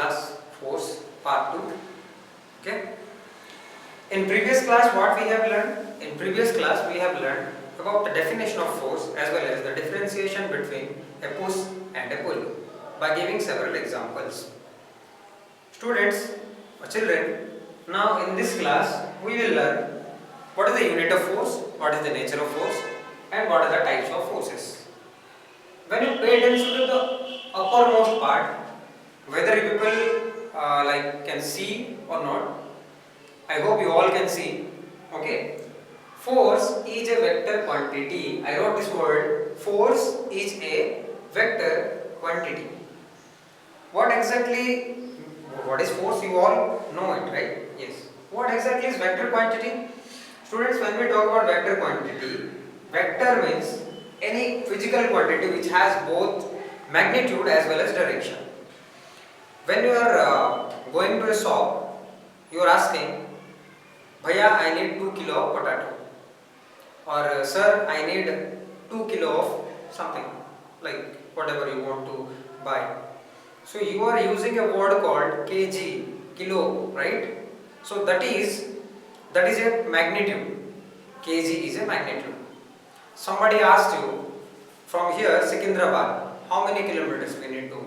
class, force part 2. Okay. In previous class what we have learned? In previous class we have learned about the definition of force as well as the differentiation between a push and a pull by giving several examples. Students or children, now in this class we will learn what is the unit of force, what is the nature of force, and what are the types of forces. When you pay attention to the uppermost part, whether you people can see or not, I hope you all can see. Okay. Force is a vector quantity. I wrote this word. Force is a vector quantity. What is force? You all know it, right? Yes. What exactly is vector quantity? Students, when we talk about vector quantity, vector means any physical quantity which has both magnitude as well as direction. When you are going to a shop, you are asking, Bhaiya, I need 2 kilo of potato, or sir, I need 2 kilo of something, like whatever you want to buy. So you are using a word called kg, kilo, right? So that is a magnitude. Kg is a magnitude. Somebody asked you, from here Secunderabad, how many kilometers we need to go?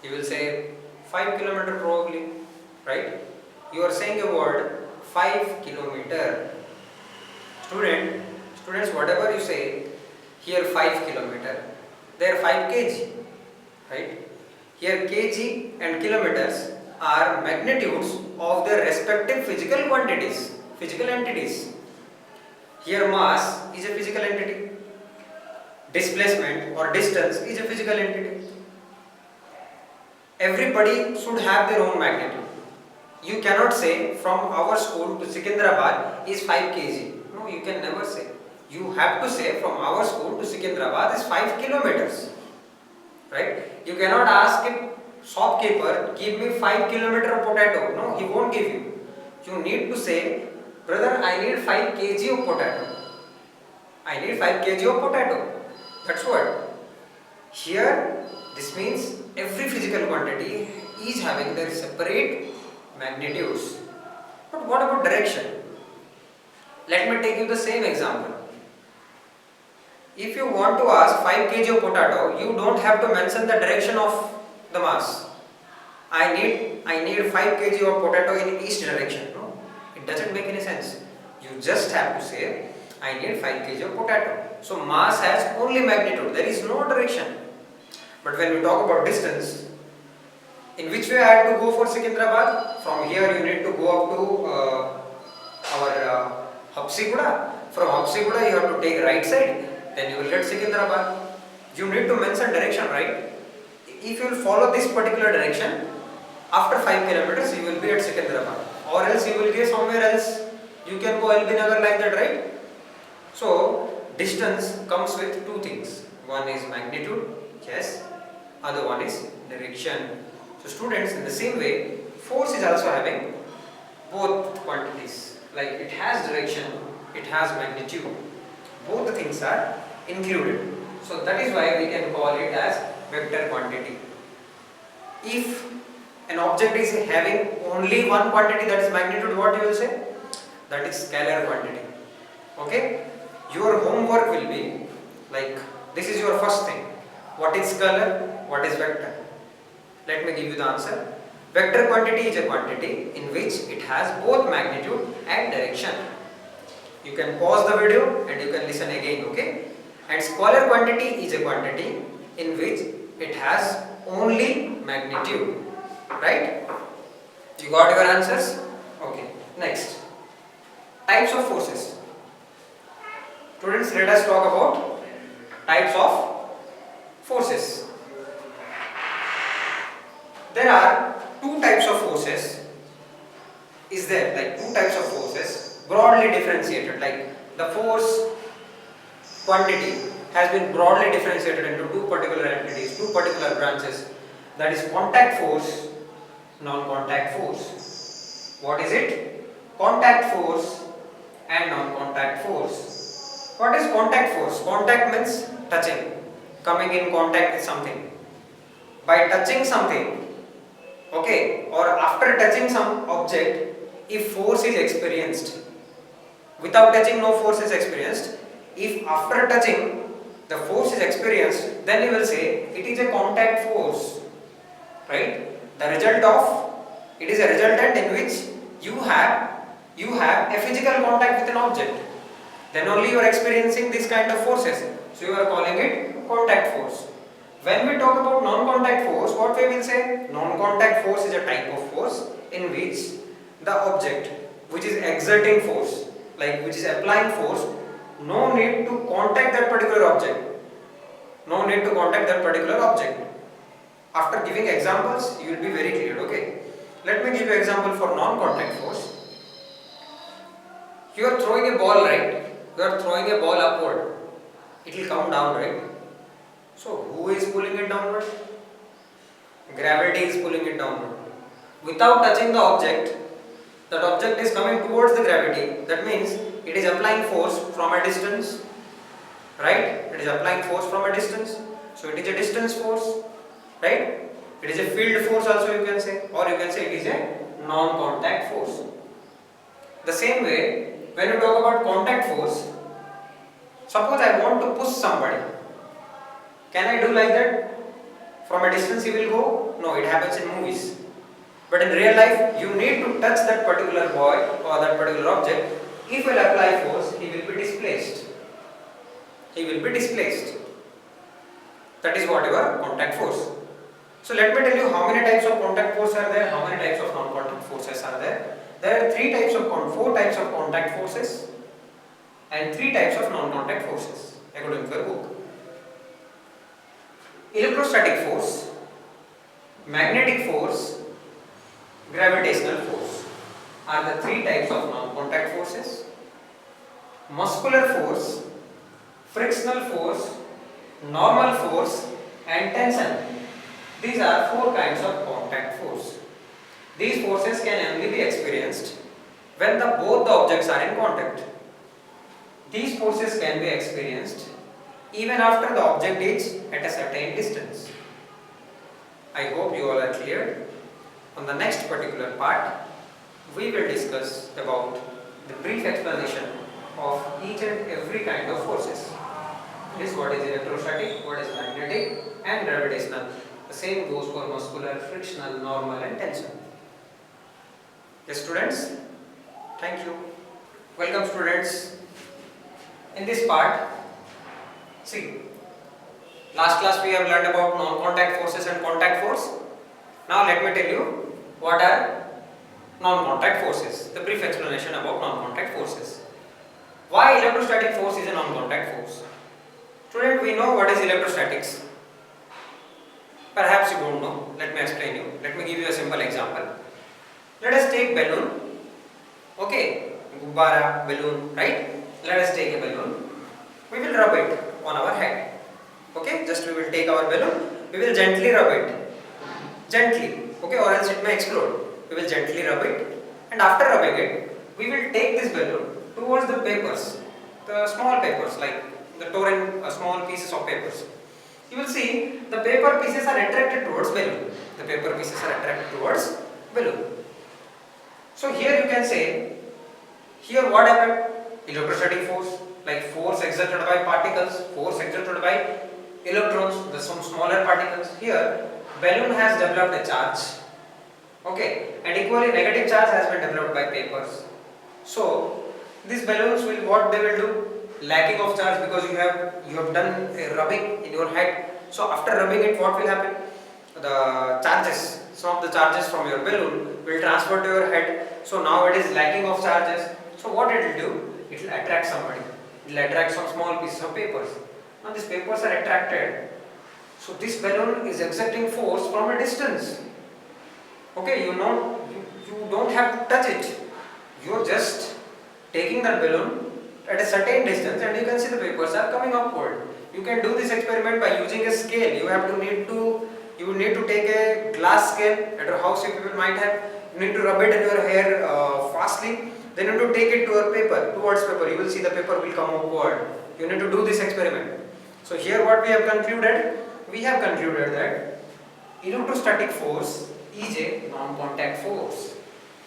You will say 5 kilometers probably, right? You are saying a word 5 kilometer. Students, whatever you say, here 5 kilometer, there 5 kg, right? Here kg and kilometers are magnitudes of their respective physical quantities, physical entities. Here mass is a physical entity, displacement or distance is a physical entity. Everybody should have their own magnitude. You cannot say from our school to Secunderabad is 5 kg. No, you can never say. You have to say from our school to Secunderabad is 5 kilometers. Right? You cannot ask a shopkeeper, give me 5 kilometers of potato. No, he won't give you. You need to say, brother, I need 5 kg of potato. I need 5 kg of potato. That's what. Here, this means every physical quantity is having their separate magnitudes. But what about direction? Let me take you the same example. If you want to ask 5 kg of potato, you don't have to mention the direction of the mass. I need 5 kg of potato in each direction. No, it doesn't make any sense. You just have to say, I need 5 kg of potato. So mass has only magnitude. There is no direction. But when we talk about distance, in which way I have to go for Secunderabad? From here you need to go up to our Habsiguda. From Habsiguda you have to take right side. Then you will get Secunderabad. You need to mention direction, right? If you will follow this particular direction, after 5 kilometers you will be at Secunderabad. Or else you will go somewhere else. You can go LB Nagar like that, right? So, distance comes with two things. One is magnitude, yes. Other one is direction. So, students, in the same way, force is also having both quantities. Like it has direction, it has magnitude. Both the things are included. So that is why we can call it as vector quantity. If an object is having only one quantity, that is magnitude, what you will say? That is scalar quantity. Okay? Your homework will be like, this is your first thing. What is scalar? What is vector? Let me give you the answer. Vector quantity is a quantity in which it has both magnitude and direction. You can pause the video and you can listen again, okay? And scalar quantity is a quantity in which it has only magnitude, right? You got your answers? Okay, next. Types of forces. Students, let us talk about types of forces. There are two types of forces. Is there like two types of forces broadly differentiated, like the force quantity has been broadly differentiated into two particular entities, two particular branches, that is contact force, non-contact force. What is it? Contact force and non-contact force. What is contact force? Contact means touching, coming in contact with something. By touching something, okay, or after touching some object, if force is experienced, without touching no force is experienced, if after touching the force is experienced, then you will say it is a contact force, right? The result of, it is a resultant in which you have a physical contact with an object, then only you are experiencing this kind of forces, so you are calling it contact force. When we talk about non-contact force, what we will say? Non-contact force is a type of force in which the object which is exerting force, like which is applying force, no need to contact that particular object. No need to contact that particular object. After giving examples, you will be very clear, okay? Let me give you example for non-contact force. You are throwing a ball, right? You are throwing a ball upward. It will come down, right? So, who is pulling it downward? Gravity is pulling it downward. Without touching the object, that object is coming towards the gravity. That means it is applying force from a distance, right? It is applying force from a distance. So, it is a distance force, right? It is a field force also you can say, or you can say it is a non-contact force. The same way, when you talk about contact force, suppose I want to push somebody. Can I do like that? From a distance he will go? No, it happens in movies. But in real life, you need to touch that particular boy or that particular object. If you will apply force, he will be displaced. He will be displaced. That is whatever contact force. So let me tell you how many types of contact force are there, how many types of non-contact forces are there. There are four types of contact forces and 3 types of non-contact forces according to your book. Electrostatic force, magnetic force, gravitational force are the 3 types of non-contact forces. Muscular force, frictional force, normal force and tension. These are 4 kinds of contact force. These forces can only be experienced when both the objects are in contact. These forces can be experienced even after the object is at a certain distance. I hope you all are clear. On the next particular part, we will discuss about the brief explanation of each and every kind of forces. This is what is electrostatic, what is magnetic and gravitational. The same goes for muscular, frictional, normal and tension. Yes students, thank you. Welcome students. In this part, see, last class we have learned about non-contact forces and contact force. Now let me tell you what are non-contact forces. The brief explanation about non-contact forces. Why electrostatic force is a non-contact force? Student, we know what is electrostatics. Perhaps you don't know. Let me explain you. Let me give you a simple example. Let us take balloon. Okay, gubbara, balloon, right? Let us take a balloon. We will rub it on our head. Okay, just we will take our balloon. We will gently rub it. Gently. Okay, or else it may explode. We will gently rub it. And after rubbing it, we will take this balloon towards the papers. The small papers like the torn small pieces of papers. You will see the paper pieces are attracted towards balloon. The paper pieces are attracted towards balloon. So here you can say, here what happened? Electrostatic force, like force exerted by particles, force exerted by electrons, some smaller particles. Here balloon has developed a charge. Okay, and equally negative charge has been developed by papers. So these balloons will, what they will do? Lacking of charge, because you have done a rubbing in your head. So after rubbing it, what will happen? The charges, some of the charges from your balloon will transfer to your head. So now it is lacking of charges. So what it will do? It will attract somebody. It will attract some small pieces of papers. Now these papers are attracted. So this balloon is exerting force from a distance. Okay, you don't have to touch it. You are just taking that balloon at a certain distance and you can see the papers are coming upward. You can do this experiment by using a scale. You need to take a glass scale at your house, you people might have. You need to rub it in your hair fastly. Then you need to take it to your paper, towards paper. You will see the paper will come upward. You need to do this experiment. So here what we have concluded? We have concluded that electrostatic force is a non-contact force,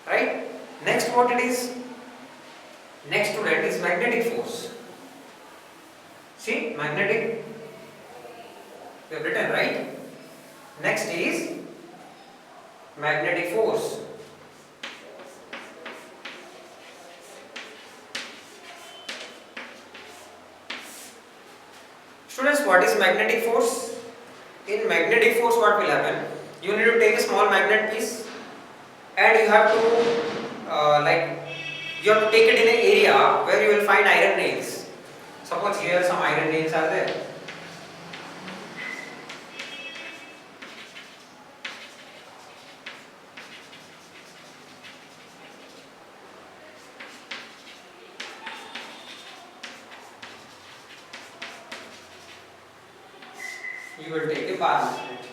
right? Next, what it is? Next student is magnetic force. See, magnetic, we have written, right? Next is magnetic force. Students, what is magnetic force? In magnetic force, what will happen? You need to take a small magnet piece and you have to you have to take it in an area where you will find iron nails. Suppose here some iron nails are there. You will take a bar magnet.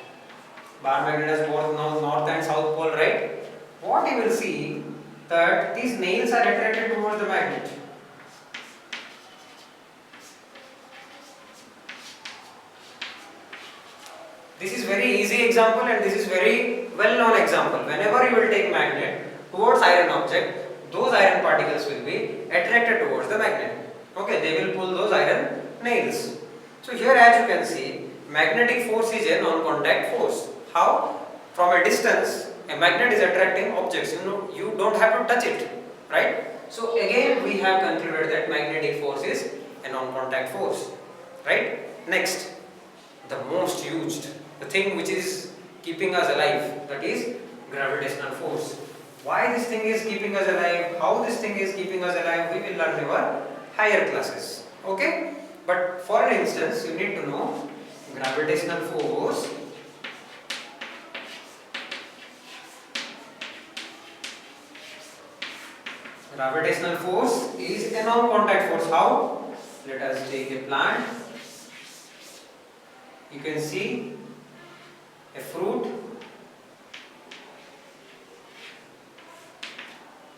Bar magnet has both north and south pole, right? What you will see that these nails are attracted towards the magnet. This is very easy example and this is very well known example. Whenever you will take magnet towards iron object, those iron particles will be attracted towards the magnet. Okay, they will pull those iron nails. So here, as you can see, magnetic force is a non-contact force. How? From a distance, a magnet is attracting objects. You don't have to touch it, right? So again, we have concluded that magnetic force is a non-contact force, right? Next, the most used, the thing which is keeping us alive, that is gravitational force. Why this thing is keeping us alive, how this thing is keeping us alive, we will learn in our higher classes. Okay? But for an instance, you need to know gravitational force is a non-contact force. How? Let us take a plant. You can see a fruit.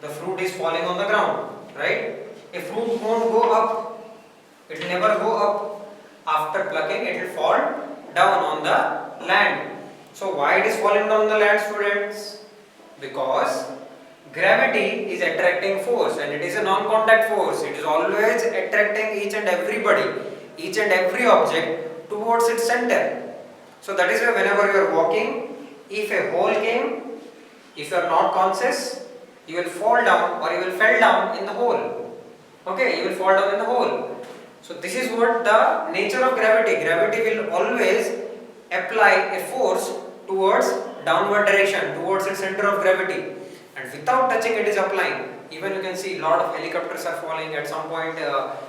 The fruit is falling on the ground, right? A fruit won't go up. It will never go up. After plucking, it will fall down on the land. So why it is falling down on the land, students? Because gravity is attracting force and it is a non-contact force. It is always attracting each and every object towards its center. So that is why whenever you are walking, if a hole came, if you are not conscious, you will fall down or you will fall down in the hole. Okay, you will fall down in the hole. So this is what the nature of gravity. Gravity will always apply a force towards downward direction, towards its center of gravity. And without touching it is applying. Even you can see a lot of helicopters are falling. At some point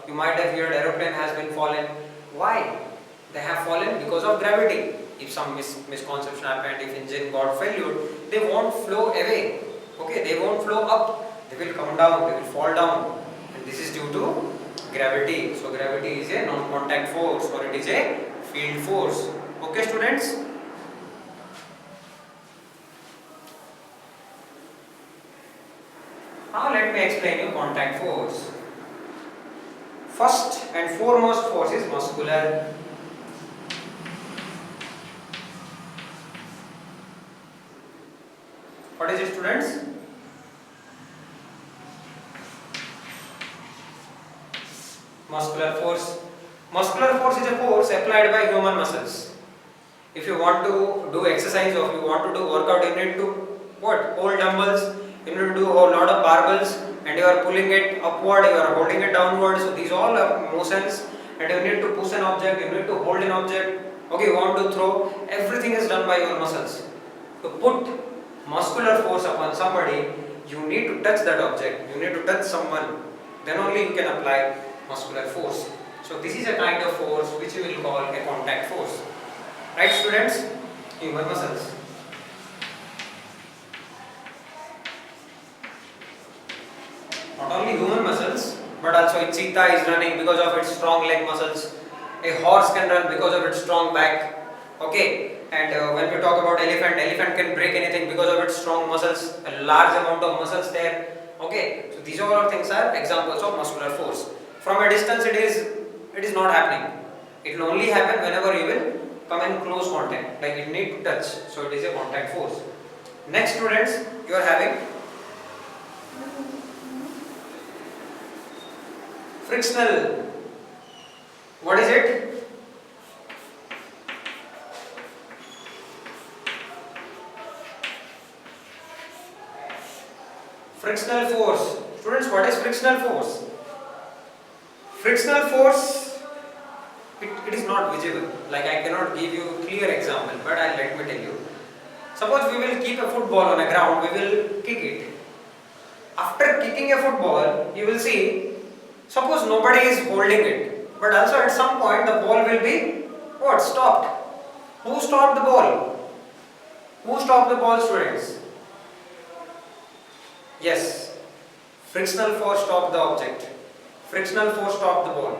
you might have heard aeroplane has been fallen. Why? They have fallen because of gravity. If some misconception happened, if engine got failure, they won't flow away. Okay, they won't flow up. They will come down, they will fall down. And this is due to gravity. So gravity is a non-contact force or it is a field force. Okay, students? Now let me explain you contact force. First and foremost force is muscular. What is it, students? Muscular force. Muscular force is a force applied by human muscles. If you want to do exercise or if you want to do workout, you need to what? Hold dumbbells. You need to do a lot of barbells and you are pulling it upward, you are holding it downward. So these all are motions and you need to push an object, you need to hold an object. Okay, you want to throw. Everything is done by your muscles. To put muscular force upon somebody, you need to touch that object. You need to touch someone. Then only you can apply muscular force. So this is a kind of force which we will call a contact force. Right, students? Human muscles. Not only human muscles, but also a cheetah is running because of its strong leg muscles. A horse can run because of its strong back. Okay, and when we talk about elephant can break anything because of its strong muscles, a large amount of muscles there. Okay, so these all things are examples of muscular force. From a distance, it is not happening. It will only happen whenever you will come in close contact, like it need to touch. So it is a contact force. Next students, you are having frictional. What is it? Frictional force. Students, what is frictional force? Frictional force, it is not visible. Like I cannot give you a clear example, but let me tell you. Suppose we will keep a football on a ground, we will kick it. After kicking a football, you will see, suppose nobody is holding it, but also at some point the ball will be what? Stopped. Who stopped the ball? Who stopped the ball, students? Yes, frictional force stopped the object. Frictional force stopped the ball.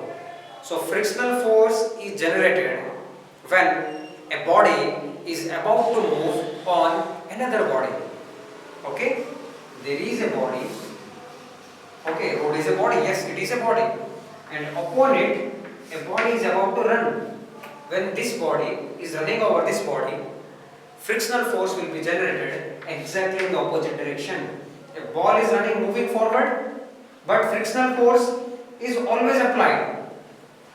So frictional force is generated when a body is about to move on another body. Okay? There is a body. Okay, road is a body. Yes, it is a body. And upon it, a body is about to run. When this body is running over this body, frictional force will be generated exactly in the opposite direction. A ball is running, moving forward, but frictional force is always applied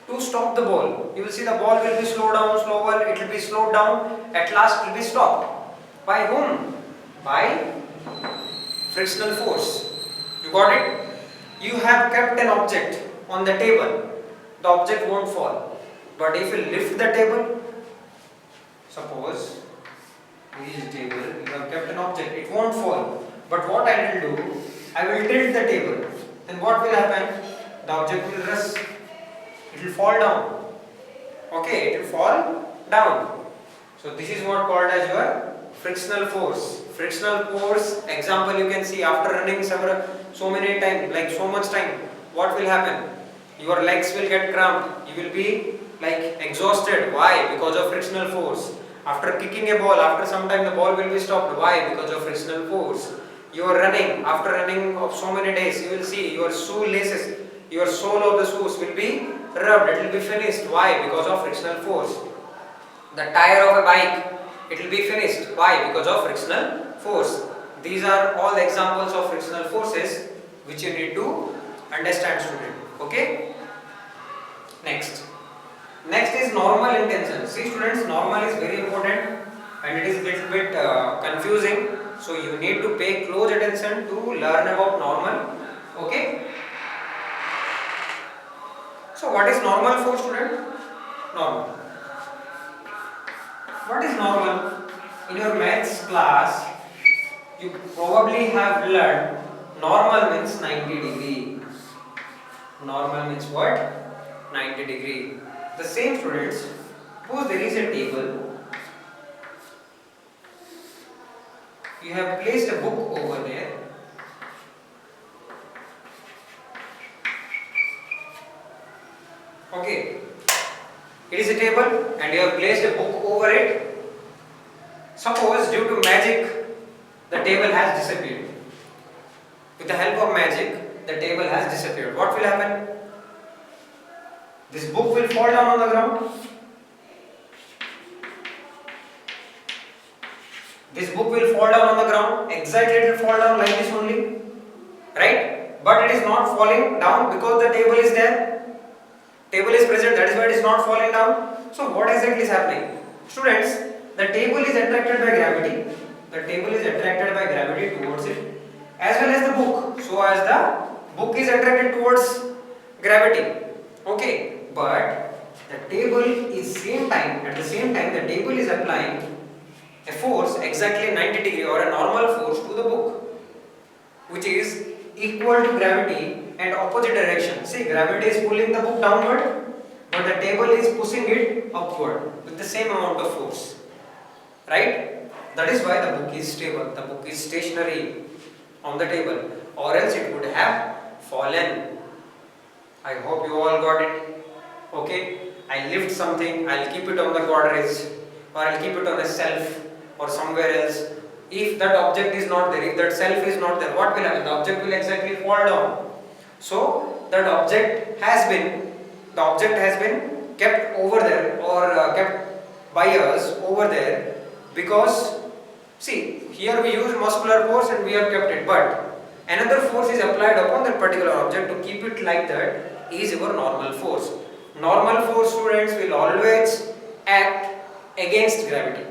to stop the ball. You will see the ball will be slowed down, slower, it will be slowed down, at last it will be stopped. By whom? By frictional force. You got it? You have kept an object on the table, the object won't fall. But if you lift the table, suppose this table, you have kept an object, it won't fall. But what I will do, I will tilt the table. Then what will happen? The object will rest. It will fall down. Okay, it will fall down. So this is what called as your frictional force. Frictional force, example you can see after running so many times, like so much time, what will happen? Your legs will get cramped. You will be like exhausted. Why? Because of frictional force. After kicking a ball, after some time the ball will be stopped. Why? Because of frictional force. You are running, after running of so many days, you will see your shoe laces, your sole of the shoes will be rubbed, it will be finished. Why? Because of frictional force. The tire of a bike, it will be finished. Why? Because of frictional force. These are all the examples of frictional forces which you need to understand, student. Okay? Next. Next is normal intention. See students, normal is very important and it is a little bit confusing. So you need to pay close attention to learn about normal. Okay? So what is normal for student? Normal. What is normal? In your maths class, you probably have learned normal means 90 degree. Normal means what? 90 degree. The same students, suppose there is a table. You have placed a book over there. Okay. It is a table and you have placed a book over it. Suppose due to magic, the table has disappeared. With the help of magic, the table has disappeared. What will happen? This book will fall down on the ground. This book will fall down on the ground. Exactly, it will fall down like this only. Right? But it is not falling down because the table is there. Table is present, that is why it is not falling down. So what exactly is happening? Students, the table is attracted by gravity. The table is attracted by gravity towards it, as well as the book. So as the book is attracted towards gravity. Okay, but the table is at the same time the table is applying a force exactly 90 degree or a normal force to the book, which is equal to gravity and opposite direction. See, gravity is pulling the book downward, but the table is pushing it upward with the same amount of force. Right? That is why the book is stable. The book is stationary on the table, or else it would have fallen. I hope you all got it. Okay? I lift something, I'll keep it on the Godrej, or I'll keep it on a shelf or somewhere else. If that object is not there, if that shelf is not there, what will happen? The object will exactly fall down. So that object has been kept over there or kept by us over there because See, here we use muscular force and we have kept it, but another force is applied upon that particular object to keep it like that is your normal force. Normal force, students, will always act against gravity.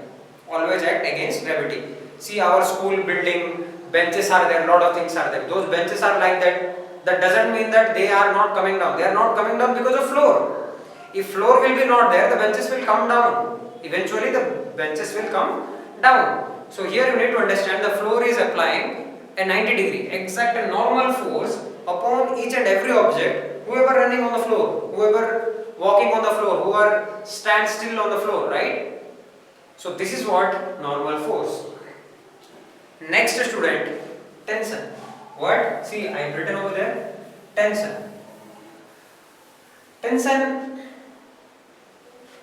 Always act against gravity. See, our school building, benches are there, lot of things are there. Those benches are like that. That doesn't mean that they are not coming down. They are not coming down because of floor. If floor will be not there, the benches will come down. Eventually the benches will come down. So here you need to understand the floor is applying a 90 degree, exact and normal force upon each and every object, whoever running on the floor, whoever walking on the floor, whoever stand still on the floor, right? So this is what normal force. Next student, tension. What? See, I have written over there, tension. Tension,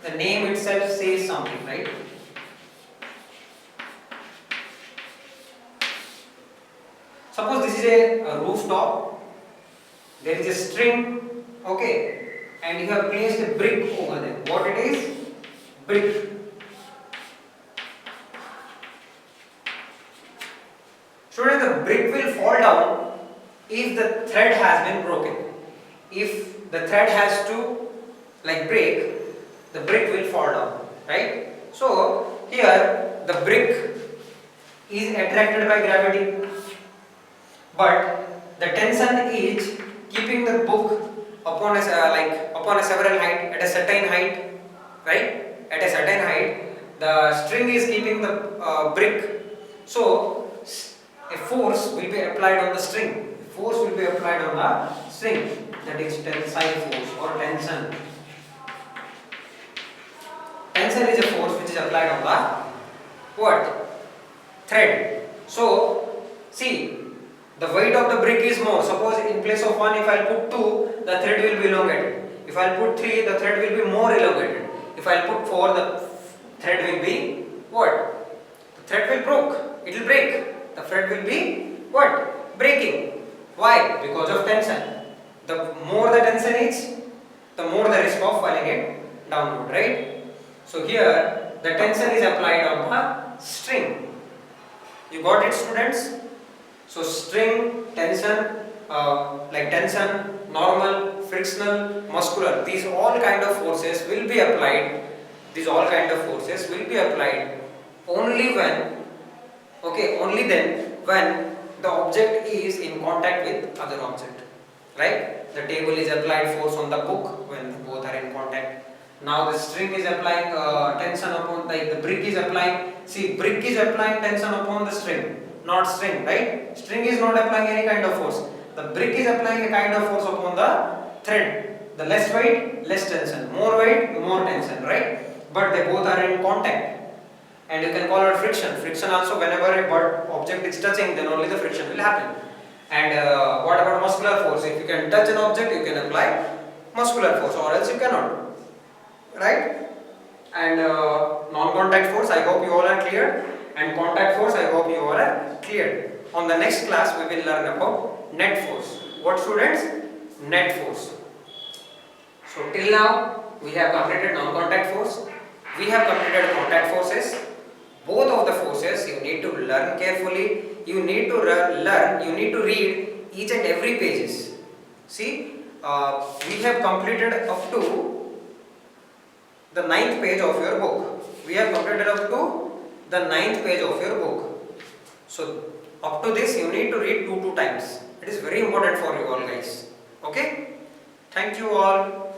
the name itself says something, right? Suppose this is a rooftop, there is a string, okay, and you have placed a brick over there. What it is? Brick. Student, the brick will fall down if the thread has been broken. If the thread has to break, the brick will fall down, right? So here the brick is attracted by gravity, but the tension is keeping the book upon a several height, at a certain height, right? At a certain height, the string is keeping the brick. So a force will be applied on the string. Force will be applied on the string. That is tensile force or tension. Tension is a force which is applied on the what? Thread. So see, the weight of the brick is more. Suppose in place of 1, if I put 2, the thread will be elongated. If I put 3, the thread will be more elongated. If I put 4, the thread will be what? The thread will break. It will break. The thread will be what? Breaking. Why? Because of tension. The more the tension is, the more the risk of falling it downward, right? So here the tension is applied on the string. You got it, students? So string, tension, tension, normal, frictional, muscular, these all kind of forces will be applied. These all kind of forces will be applied only when, only then when the object is in contact with other object, right? The table is applied force on the book when both are in contact. Now the string is applying tension upon, the brick is applying, see, brick is applying tension upon the string, not string, right? String is not applying any kind of force. The brick is applying a kind of force upon the thread. The less weight, less tension. More weight, more tension, right? But they both are in contact. And you can call it friction. Friction also, whenever a object is touching, then only the friction will happen. And what about muscular force? If you can touch an object, you can apply muscular force, or else you cannot. Right? And non-contact force, I hope you all are clear. And contact force, I hope you all are clear. On the next class, we will learn about net force. What, students? Net force. So till now, we have completed non-contact force. We have completed contact forces. Both of the forces you need to learn carefully. You need to learn. You need to read each and every pages. See, we have completed up to the 9th page of your book. We have completed up to the 9th page of your book. So up to this you need to read 2 times. It is very important for you all guys. Okay? Thank you all.